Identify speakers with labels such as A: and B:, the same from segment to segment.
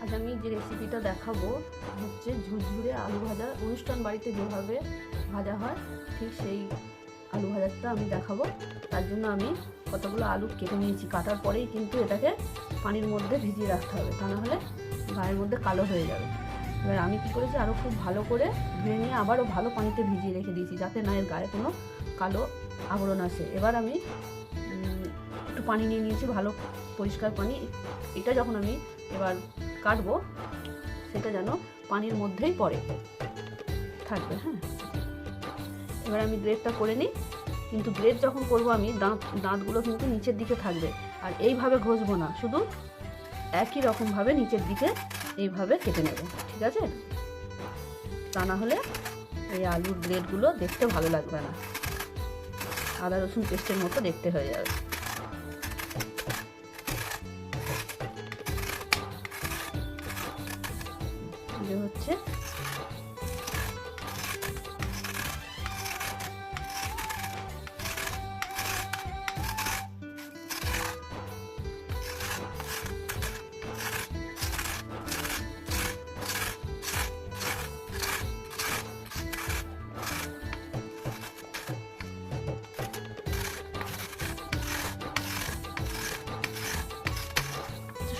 A: আজ আমি যে রেসিপিটা দেখাবো হচ্ছে ঝুরঝুরে আলু ভাজা। অনুষ্ঠান বাড়িতে যেভাবে ভাজা হয় ঠিক সেই আলু ভাজাটা আমি দেখাবো। তার জন্য আমি কতগুলো আলু কেটে নিয়েছি। কাটার পরেই কিন্তু এটাকে পানির মধ্যে ভিজিয়ে রাখতে হবে, তা না হলে গায়ের মধ্যে কালো হয়ে যাবে। এবার আমি কী করেছি, আরও খুব ভালো করে ধুয়ে নিয়ে আবারও ভালো পানিতে ভিজিয়ে রেখে দিয়েছি, যাতে না এর গায়ে কোনো কালো আবরণ আসে। এবার আমি একটু পানি নিয়ে নিয়েছি, ভালো পরিষ্কার পানি। এটা যখন আমি এবার কাটবো সেটা যেন পানির মধ্যেই পড়ে থাকবে। হ্যাঁ, এবার আমি গ্রেডটা করে নিই। কিন্তু গ্রেড যখন করবো আমি দাঁতগুলো কিন্তু নিচের দিকে থাকবে, আর এইভাবে ঘষবো না, শুধু একই রকমভাবে নিচের দিকে এইভাবে কেটে নেব, ঠিক আছে? তা না হলে এই আলুর গ্রেডগুলো দেখতে ভালো লাগবে না, আদা রসুন পেস্টের মতো দেখতে হয়ে যাবে। হচ্ছে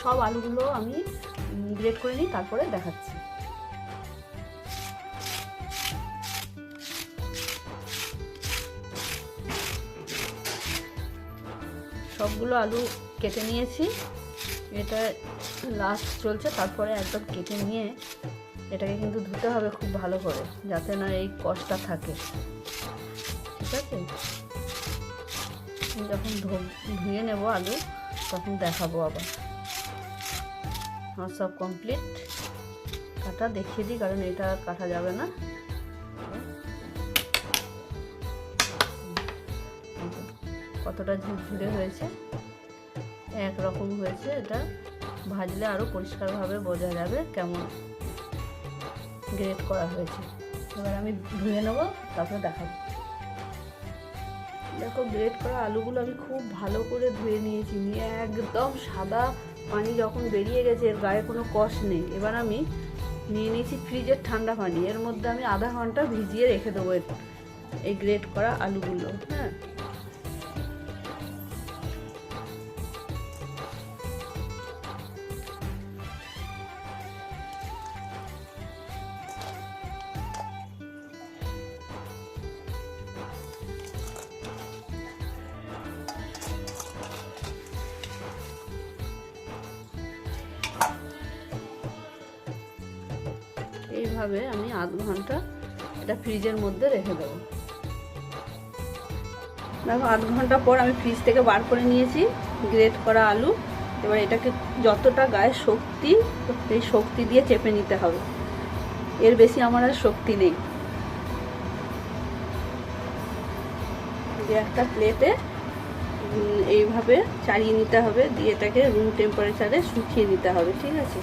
A: সব আলুগুলো আমি গ্রেড করে নিই, তারপরে দেখাচ্ছি। সবগুলো আলু কেটে নিয়েছি, এটা লাস্ট চলছে। তারপরে একদম কেটে নিয়ে এটাকে কিন্তু ধুতে হবে খুব ভালো করে, যাতে না এই কষটা থাকে, ঠিক আছে? যখন ধুয়ে নেব আলু তখন দেখাবো আবার। আমার সব কমপ্লিট কাটা, দেখিয়ে দিই, কারণ এটা আর কাটা যাবে না। কতটা ঝুরঝুরে হয়েছে, একরকম হয়েছে। এটা ভাজলে আরও পরিষ্কারভাবে বোঝা যাবে কেমন গ্রেড করা হয়েছে। এবার আমি ধুয়ে নেবো, তারপরে দেখাবো। দেখো, গ্রেড করা আলুগুলো আমি খুব ভালো করে ধুয়ে নিয়েছি, নিয়ে একদম সাদা পানি যখন বেরিয়ে গেছে, এর গায়ে কোনো কষ নেই। এবার আমি নিয়ে নিয়েছি ফ্রিজের ঠান্ডা পানি, এর মধ্যে আমি আধা ঘন্টা ভিজিয়ে রেখে দেবো এই গ্রেড করা আলুগুলো। হ্যাঁ, এইভাবে আমি আধ ঘন্টা এটা ফ্রিজের মধ্যে রেখে দেবো। দেখো, আধ ঘন্টা পর আমি ফ্রিজ থেকে বার করে নিয়েছি গ্রেট করা আলু। এবার এটাকে যতটা গায়ে শক্তি, এই শক্তি দিয়ে চেপে নিতে হবে, এর বেশি আমার আর শক্তি নেই। একটা প্লেটে এইভাবে চালিয়ে নিতে হবে, দিয়ে এটাকে রুম টেম্পারেচারে শুকিয়ে নিতে হবে, ঠিক আছে?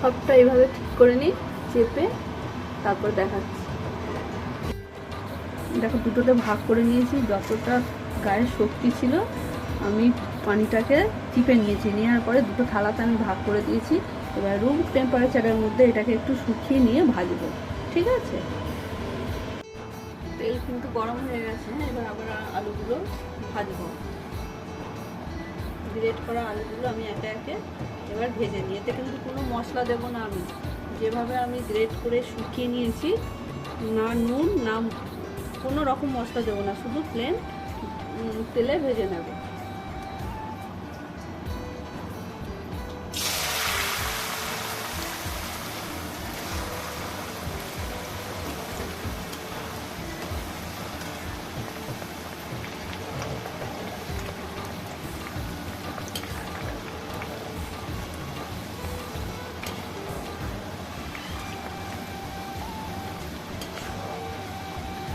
A: সবটা এইভাবে ঠিক করে নিই, চেপে তারপর দেখাচ্ছি। দেখো, দুটোতে ভাগ করে নিয়েছি। যতটা গায়ের শক্তি ছিল আমি পানিটাকে চিপে নিয়েছি, নেওয়ার পরে দুটো থালাতে আমি ভাগ করে দিয়েছি। এবার রুম টেম্পারেচারের মধ্যে এটাকে একটু শুকিয়ে নিয়ে ভাজবো, ঠিক আছে? তেল কিন্তু গরম হয়ে গেছে। এবার আবার আলুগুলো ভাজবো। গ্রেট করা আলুগুলো আমি একে একে এবার ভেজে নিই। এতে কিন্তু কোনো মশলা দেবো না আমি, যেভাবে আমি গ্রেট করে শুকিয়ে নিয়েছি, না নুন না কোনো রকম মশলা দেবো না, শুধু প্লেন তেলে ভেজে নেব।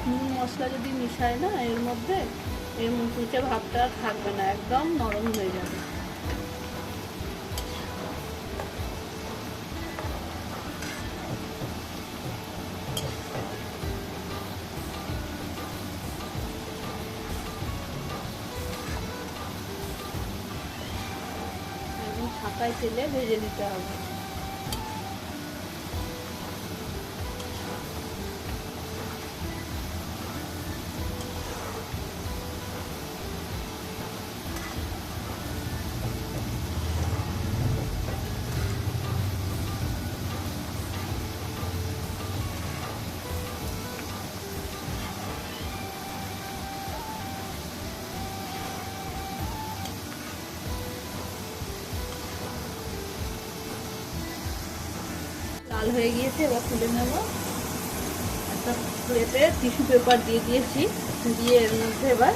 A: নুন মশলা যদি মিশায় না এর মধ্যে, এর মুচমুচে ভাবটা আর থাকবে না, একদম নরম হয়ে যাবে। একদম ছাঁকায় তেলে ভেজে নিতে হবে। লাল হয়ে গিয়েছে, এবার তুলে নেব। একটা প্লেটে টিস্যু পেপার দিয়ে দিয়েছি, দিয়ে এর মধ্যে এবার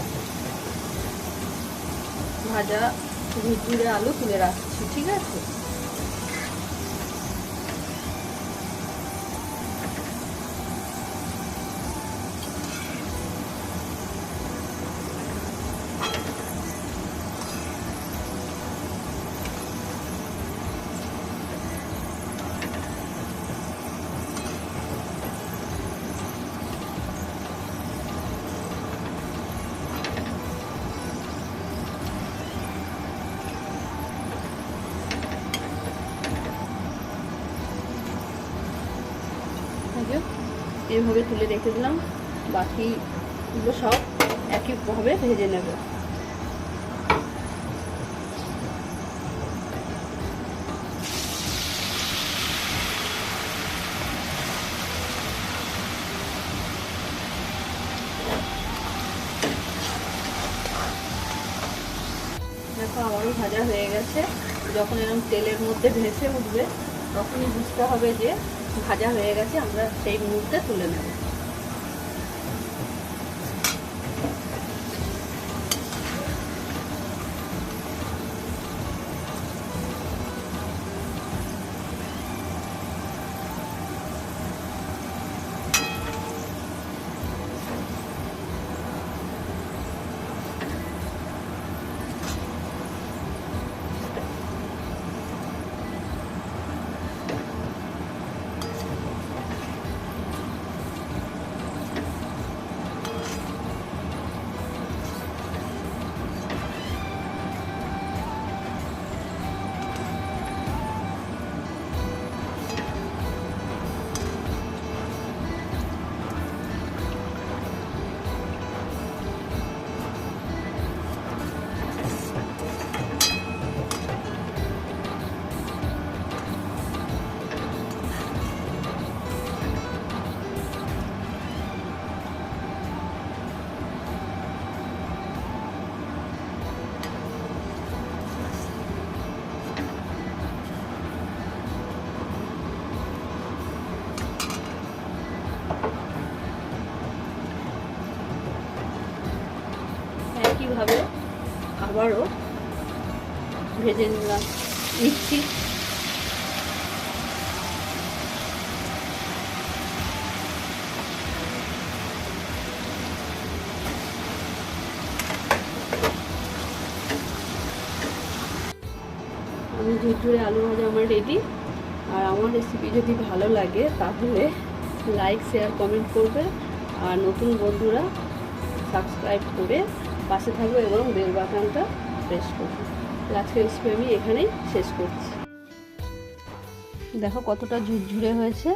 A: ভাজা ঝুরঝুরে আলু তুলে রাখছি। ঠিক আছে, এইভাবে তুলে রেখে দিলাম। বাকিগুলো সব একইভাবে ভেজে নেব। দেখো আমারও ভাজা হয়ে গেছে। যখন এরকম তেলের মধ্যে ভেসে উঠবে তখনই বুঝতে হবে যে ভাজা হয়ে গেছে, আমরা সেই মুহূর্তে তুলে নেব। একইভাবে আবারও ভেজে নিচ্ছি। আমি ঝুরঝুরে আলু ভাজা আমার রেডি। আর আমার রেসিপি যদি ভালো লাগে তাহলে লাইক শেয়ার কমেন্ট করবে, আর নতুন বন্ধুরা সাবস্ক্রাইব করে পাশে থাকবে এবং বেল বাটনটা প্রেস করবে। আজকের রেসিপি আমি এখানেই শেষ করছি। দেখো কতটা ঝুরঝুরে হয়েছে।